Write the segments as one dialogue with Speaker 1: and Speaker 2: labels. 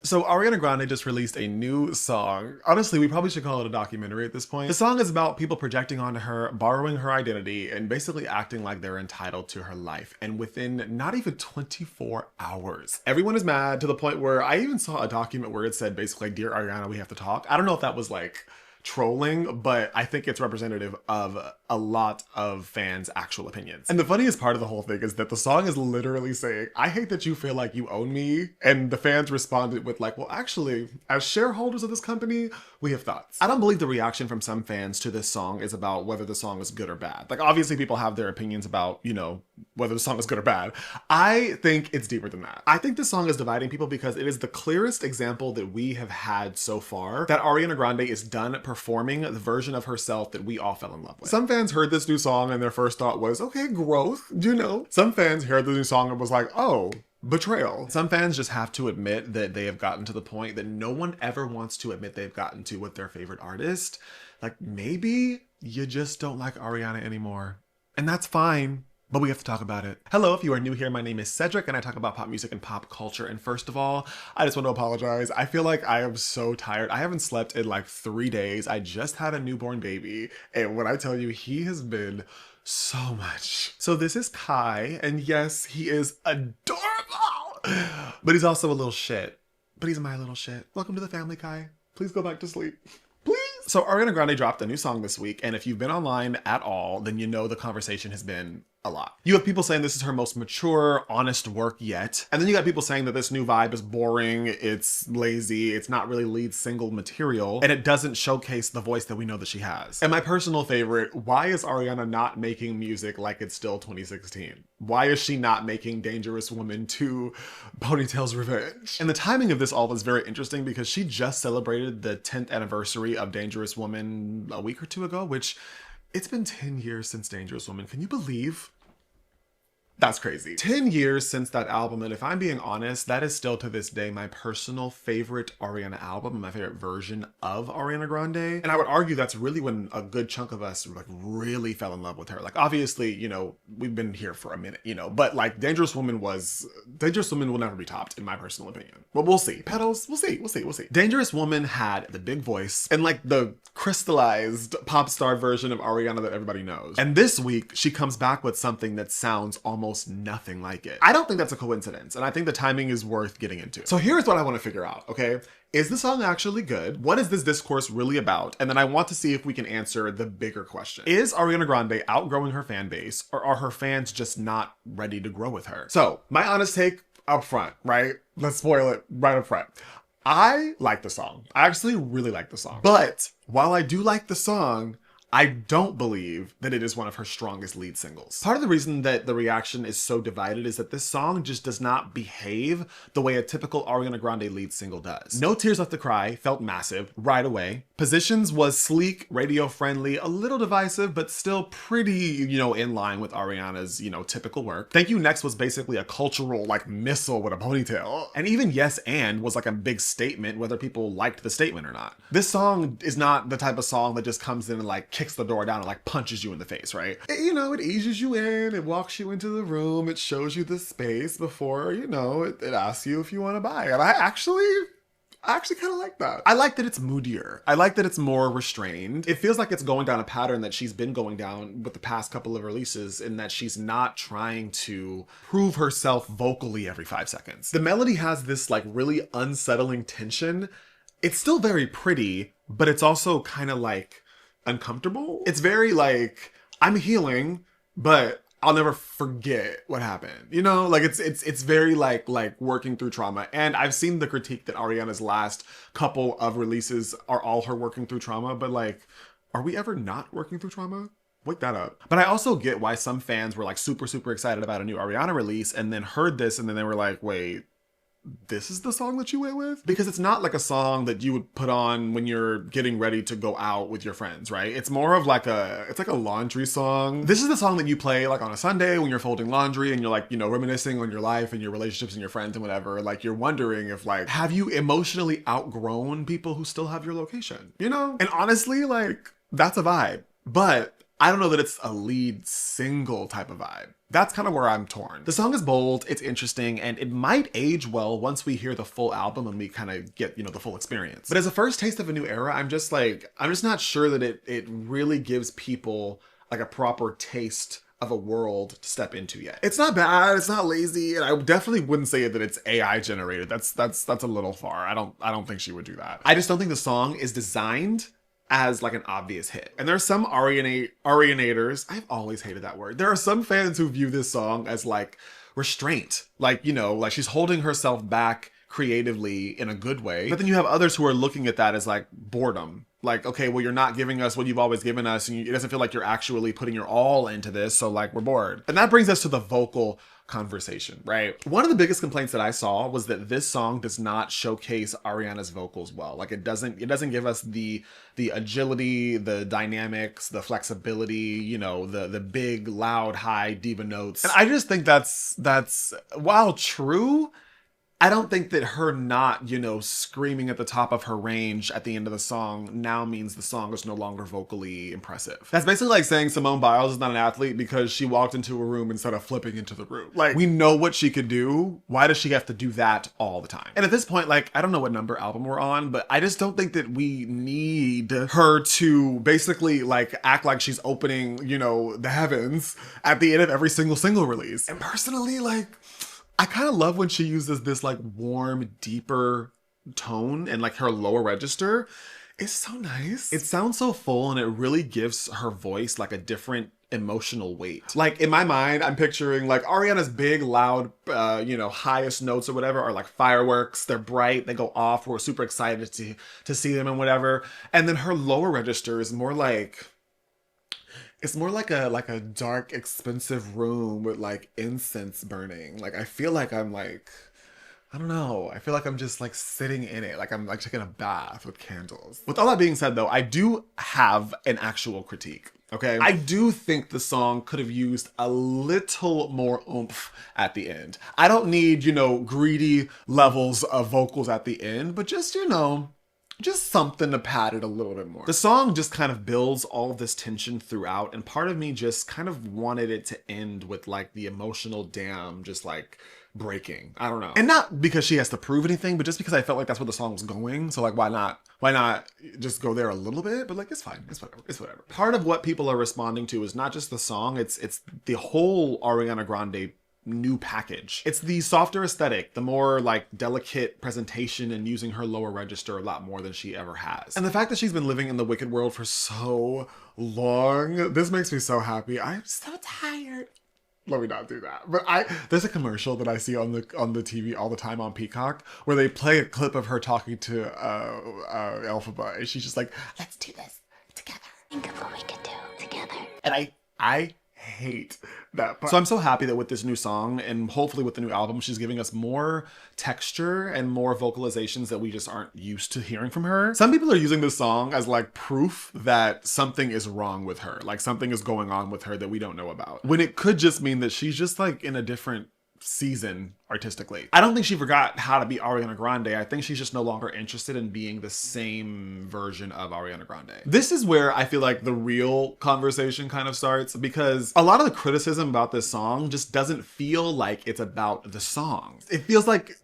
Speaker 1: So Ariana Grande just released a new song. Honestly, we probably should call it a documentary at this point. The song is about people projecting onto her, borrowing her identity, and basically acting like they're entitled to her life. And within not even 24 hours, everyone is mad to the point where I even saw a document where it said basically, "Dear Ariana, we have to talk." I don't know if that was like trolling, but I think it's representative of a lot of fans' actual opinions. And the funniest part of the whole thing is that the song is literally saying, "I hate that you feel like you own me." And the fans responded with like, "Well, actually, as shareholders of this company, we have thoughts." I don't believe the reaction from some fans to this song is about whether the song is good or bad. Like, obviously people have their opinions about, whether the song is good or bad. I think it's deeper than that. I think this song is dividing people because it is the clearest example that we have had so far that Ariana Grande is done performing the version of herself that we all fell in love with. Some fans heard this new song and their first thought was, okay, growth, Some fans heard the new song and was like, oh, betrayal. Some fans just have to admit that they have gotten to the point that no one ever wants to admit they've gotten to with their favorite artist. Like, maybe you just don't like Ariana anymore. And that's fine. But we have to talk about it. Hello, if you are new here, my name is Cedric and I talk about pop music and pop culture. And first of all, I just want to apologize. I feel like I am so tired. I haven't slept in like 3 days. I just had a newborn baby. And when I tell you, he has been so much. So this is Kai, and yes, he is adorable, but he's also a little shit. But he's my little shit. Welcome to the family, Kai. Please go back to sleep. Please. So Ariana Grande dropped a new song this week, and if you've been online at all, then you know the conversation has been a lot. You have people saying this is her most mature, honest work yet. And then you got people saying that this new vibe is boring, it's lazy, it's not really lead single material, and it doesn't showcase the voice that we know that she has. And my personal favorite, why is Ariana not making music like it's still 2016? Why is she not making Dangerous Woman 2 Ponytail's Revenge? And the timing of this all was very interesting because she just celebrated the 10th anniversary of Dangerous Woman a week or two ago, which it's been 10 years since Dangerous Woman. Can you believe? That's crazy. 10 years since that album, and if I'm being honest, that is still to this day my personal favorite Ariana album, my favorite version of Ariana Grande. And I would argue that's really when a good chunk of us like really fell in love with her. Like, obviously, we've been here for a minute, but like Dangerous Woman will never be topped in my personal opinion. But we'll see. Petals, we'll see. Dangerous Woman had the big voice and like the crystallized pop star version of Ariana that everybody knows. And this week she comes back with something that sounds almost nothing like it. I don't think that's a coincidence, and I think the timing is worth getting into. So here's what I want to figure out, okay? Is the song actually good? What is this discourse really about? And then I want to see if we can answer the bigger question. Is Ariana Grande outgrowing her fan base, or are her fans just not ready to grow with her? So, my honest take up front, right? Let's spoil it right up front. I like the song. I actually really like the song. But while I do like the song, I don't believe that it is one of her strongest lead singles. Part of the reason that the reaction is so divided is that this song just does not behave the way a typical Ariana Grande lead single does. No Tears Left to Cry felt massive right away. Positions was sleek, radio friendly, a little divisive, but still pretty, in line with Ariana's, typical work. Thank You Next was basically a cultural like missile with a ponytail. And even Yes And was like a big statement whether people liked the statement or not. This song is not the type of song that just comes in and like kicks the door down and like punches you in the face, right? It eases you in, it walks you into the room, it shows you the space before, it asks you if you want to buy. And I actually kind of like that. I like that it's moodier. I like that it's more restrained. It feels like it's going down a pattern that she's been going down with the past couple of releases, in that she's not trying to prove herself vocally every 5 seconds. The melody has this like really unsettling tension. It's still very pretty, but it's also kind of like uncomfortable. It's very like, I'm healing, but I'll never forget what happened. Like it's very like working through trauma. And I've seen the critique that Ariana's last couple of releases are all her working through trauma, but like, are we ever not working through trauma? Wake that up. But I also get why some fans were like super, super excited about a new Ariana release and then heard this and then they were like, wait, this is the song that you went with? Because it's not like a song that you would put on when you're getting ready to go out with your friends, right? It's more of like it's like a laundry song. This is the song that you play like on a Sunday when you're folding laundry and you're like, reminiscing on your life and your relationships and your friends and whatever. Like, you're wondering if like, have you emotionally outgrown people who still have your location? And honestly, like, that's a vibe. But I don't know that it's a lead single type of vibe. That's kind of where I'm torn. The song is bold, it's interesting, and it might age well once we hear the full album and we kind of get, the full experience. But as a first taste of a new era, I'm just not sure that it really gives people like a proper taste of a world to step into yet. It's not bad, it's not lazy, and I definitely wouldn't say that it's AI generated. That's a little far. I don't think she would do that. I just don't think the song is designed as like an obvious hit. And there are some arianators, I've always hated that word. There are some fans who view this song as like restraint. Like, like she's holding herself back creatively in a good way. But then you have others who are looking at that as like boredom. Like, okay, well, you're not giving us what you've always given us, and it doesn't feel like you're actually putting your all into this, so like we're bored. And that brings us to the vocal conversation, right? One of the biggest complaints that I saw was that this song does not showcase Ariana's vocals well. Like it doesn't give us the agility, the dynamics, the flexibility, the big, loud, high diva notes. And I just think that's while true, I don't think that her not, screaming at the top of her range at the end of the song now means the song is no longer vocally impressive. That's basically like saying Simone Biles is not an athlete because she walked into a room instead of flipping into the room. Like, we know what she could do. Why does she have to do that all the time? And at this point, like, I don't know what number album we're on, but I just don't think that we need her to basically like act like she's opening, the heavens at the end of every single release. And personally, like, I kind of love when she uses this like warm, deeper tone and like her lower register. It's so nice. It sounds so full and it really gives her voice like a different emotional weight. Like in my mind, I'm picturing like Ariana's big, loud, highest notes or whatever are like fireworks. They're bright, they go off. We're super excited to see them and whatever. And then her lower register is more like, it's more like a dark, expensive room with like incense burning. Like I feel like I'm like, I don't know. I feel like I'm just like sitting in it. Like I'm like taking a bath with candles. With all that being said though, I do have an actual critique. Okay. I do think the song could have used a little more oomph at the end. I don't need, greedy levels of vocals at the end, but just, just something to pad it a little bit more. The song just kind of builds all of this tension throughout, and part of me just kind of wanted it to end with like the emotional dam just like breaking. I don't know. And not because she has to prove anything, but just because I felt like that's where the song was going. So like, why not just go there a little bit? But like, it's fine. It's whatever. Part of what people are responding to is not just the song, it's the whole Ariana Grande new package. It's the softer aesthetic, the more like delicate presentation, and using her lower register a lot more than she ever has. And the fact that she's been living in the Wicked world for so long, this makes me so happy. I'm so tired. Let me not do that. But there's a commercial that I see on the TV all the time on Peacock where they play a clip of her talking to Elphaba, and she's just like, let's do this together. Think of what we could do together. And I hate that part. So I'm so happy that with this new song and hopefully with the new album, she's giving us more texture and more vocalizations that we just aren't used to hearing from her. Some people are using this song as like proof that something is wrong with her, like something is going on with her that we don't know about, when it could just mean that she's just like in a different season artistically. I don't think she forgot how to be Ariana Grande. I think she's just no longer interested in being the same version of Ariana Grande. This is where I feel like the real conversation kind of starts, because a lot of the criticism about this song just doesn't feel like it's about the song. It feels like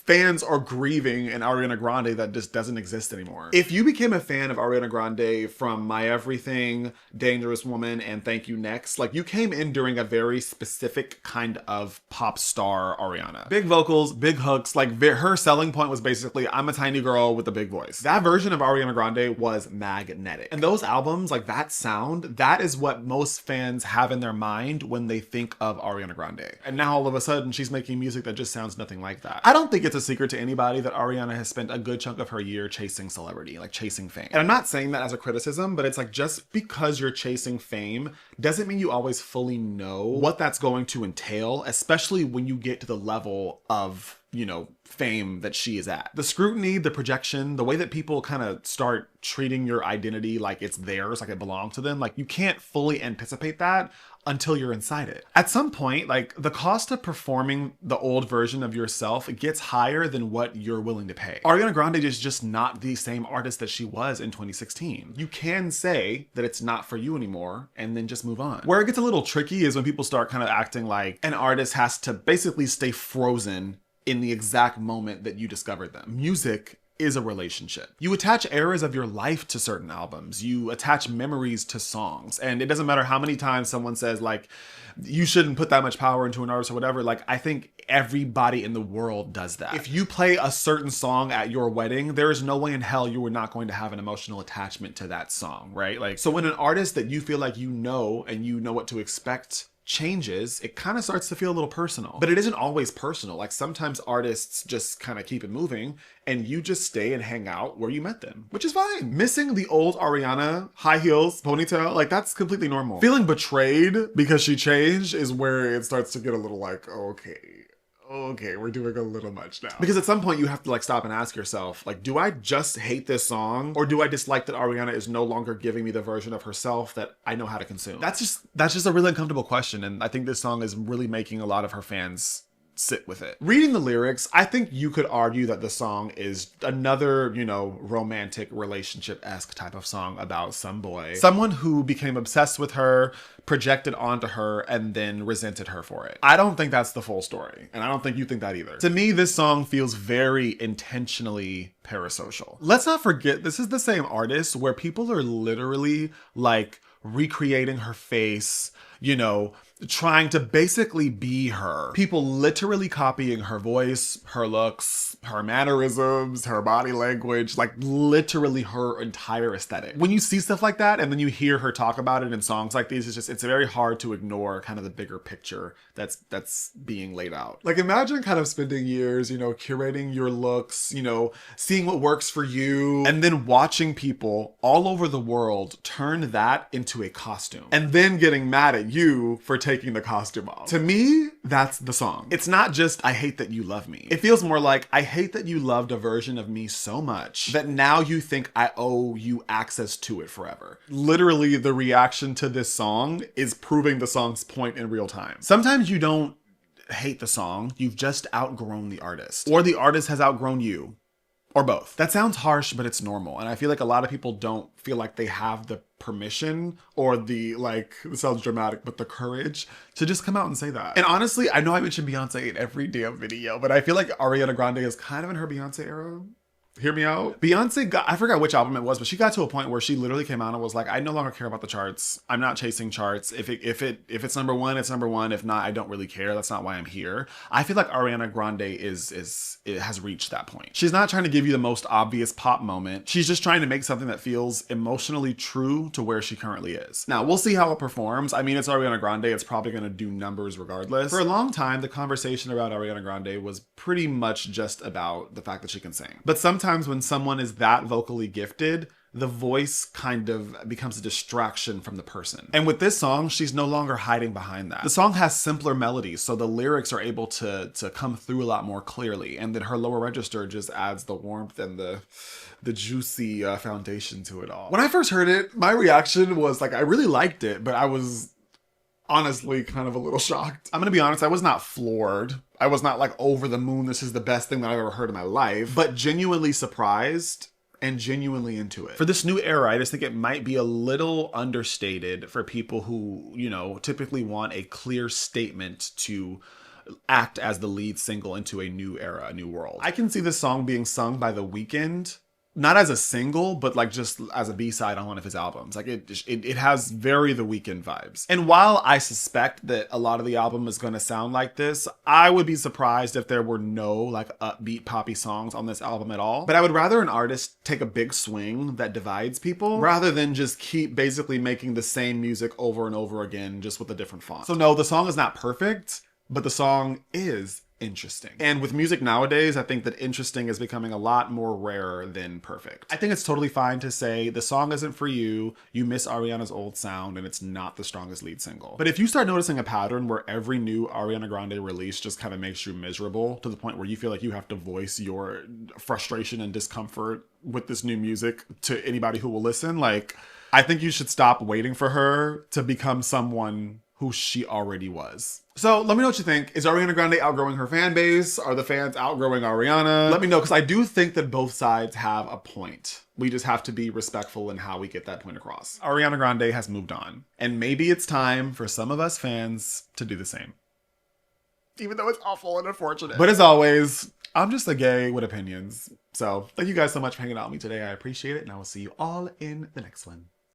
Speaker 1: fans are grieving an Ariana Grande that just doesn't exist anymore. If you became a fan of Ariana Grande from My Everything, Dangerous Woman, and Thank You Next, like you came in during a very specific kind of pop star Ariana. Big vocals, big hooks, like her selling point was basically, I'm a tiny girl with a big voice. That version of Ariana Grande was magnetic. And those albums, like that sound, that is what most fans have in their mind when they think of Ariana Grande. And now all of a sudden she's making music that just sounds nothing like that. I don't think it's a secret to anybody that Ariana has spent a good chunk of her year chasing celebrity, like chasing fame. And I'm not saying that as a criticism, but it's like, just because you're chasing fame doesn't mean you always fully know what that's going to entail, especially when you get to the level of fame that she is at. The scrutiny, the projection, the way that people kind of start treating your identity like it's theirs, like it belongs to them, like you can't fully anticipate that until you're inside it. At some point, like the cost of performing the old version of yourself, it gets higher than what you're willing to pay. Ariana Grande is just not the same artist that she was in 2016. You can say that it's not for you anymore and then just move on. Where it gets a little tricky is when people start kind of acting like an artist has to basically stay frozen in the exact moment that you discovered them. Music is a relationship. You attach eras of your life to certain albums. You attach memories to songs. And it doesn't matter how many times someone says like, you shouldn't put that much power into an artist or whatever. Like, I think everybody in the world does that. If you play a certain song at your wedding, there is no way in hell you are not going to have an emotional attachment to that song, right? Like, so when an artist that you feel like and you know what to expect changes, it kind of starts to feel a little personal. But it isn't always personal. Like sometimes artists just kind of keep it moving and you just stay and hang out where you met them, which is fine. Missing the old Ariana, high heels, ponytail, like that's completely normal. Feeling betrayed because she changed is where it starts to get a little like, okay, we're doing a little much now. Because at some point you have to like stop and ask yourself, like, do I just hate this song? Or do I dislike that Ariana is no longer giving me the version of herself that I know how to consume? That's just a really uncomfortable question. And I think this song is really making a lot of her fans sit with it. Reading the lyrics, I think you could argue that the song is another, romantic relationship-esque type of song about some boy. Someone who became obsessed with her, projected onto her, and then resented her for it. I don't think that's the full story. And I don't think you think that either. To me, this song feels very intentionally parasocial. Let's not forget, this is the same artist where people are literally like recreating her face, trying to basically be her. People literally copying her voice, her looks, her mannerisms, her body language, like literally her entire aesthetic. When you see stuff like that and then you hear her talk about it in songs like these, it's very hard to ignore kind of the bigger picture that's being laid out. Like imagine kind of spending years, curating your looks, seeing what works for you, and then watching people all over the world turn that into a costume and then getting mad at you for taking the costume off. To me, that's the song. It's not just, I hate that you love me. It feels more like, I hate that you loved a version of me so much that now you think I owe you access to it forever. Literally, the reaction to this song is proving the song's point in real time. Sometimes you don't hate the song, you've just outgrown the artist. Or the artist has outgrown you. Or both. That sounds harsh, but it's normal. And I feel like a lot of people don't feel like they have the permission or the, this sounds dramatic, but the courage to just come out and say that. And honestly, I know I mention Beyonce in every damn video, but I feel like Ariana Grande is kind of in her Beyonce era. Hear me out. Beyonce I forgot which album it was, but she got to a point where she literally came out and was like, I no longer care about the charts. I'm not chasing charts. If it's number one, it's number one. If not, I don't really care. That's not why I'm here. I feel like Ariana Grande has reached that point. She's not trying to give you the most obvious pop moment. She's just trying to make something that feels emotionally true to where she currently is. Now, we'll see how it performs. I mean, it's Ariana Grande. It's probably going to do numbers regardless. For a long time, the conversation about Ariana Grande was pretty much just about the fact that she can sing. But sometimes when someone is that vocally gifted, the voice kind of becomes a distraction from the person. And with this song, she's no longer hiding behind that. The song has simpler melodies, so the lyrics are able to come through a lot more clearly. And then her lower register just adds the warmth and the juicy foundation to it all. When I first heard it, my reaction was like, I really liked it, but I was honestly kind of a little shocked. I'm gonna be honest, I was not floored. I was not like over the moon, this is the best thing that I've ever heard in my life, but genuinely surprised and genuinely into it. For this new era, I just think it might be a little understated for people who, typically want a clear statement to act as the lead single into a new era, a new world. I can see this song being sung by The Weeknd, not as a single, but like just as a B-side on one of his albums. Like it has very The Weeknd vibes. And while I suspect that a lot of the album is going to sound like this, I would be surprised if there were no like upbeat poppy songs on this album at all. But I would rather an artist take a big swing that divides people rather than just keep basically making the same music over and over again, just with a different font. So no, the song is not perfect, but the song is interesting. And with music nowadays, I think that interesting is becoming a lot more rare than perfect. I think it's totally fine to say the song isn't for you, you miss Ariana's old sound, and it's not the strongest lead single. But if you start noticing a pattern where every new Ariana Grande release just kind of makes you miserable to the point where you feel like you have to voice your frustration and discomfort with this new music to anybody who will listen, like, I think you should stop waiting for her to become someone who she already was. So let me know what you think. Is Ariana Grande outgrowing her fan base? Are the fans outgrowing Ariana? Let me know, because I do think that both sides have a point. We just have to be respectful in how we get that point across. Ariana Grande has moved on. And maybe it's time for some of us fans to do the same. Even though it's awful and unfortunate. But as always, I'm just a gay with opinions. So thank you guys so much for hanging out with me today. I appreciate it. And I will see you all in the next one.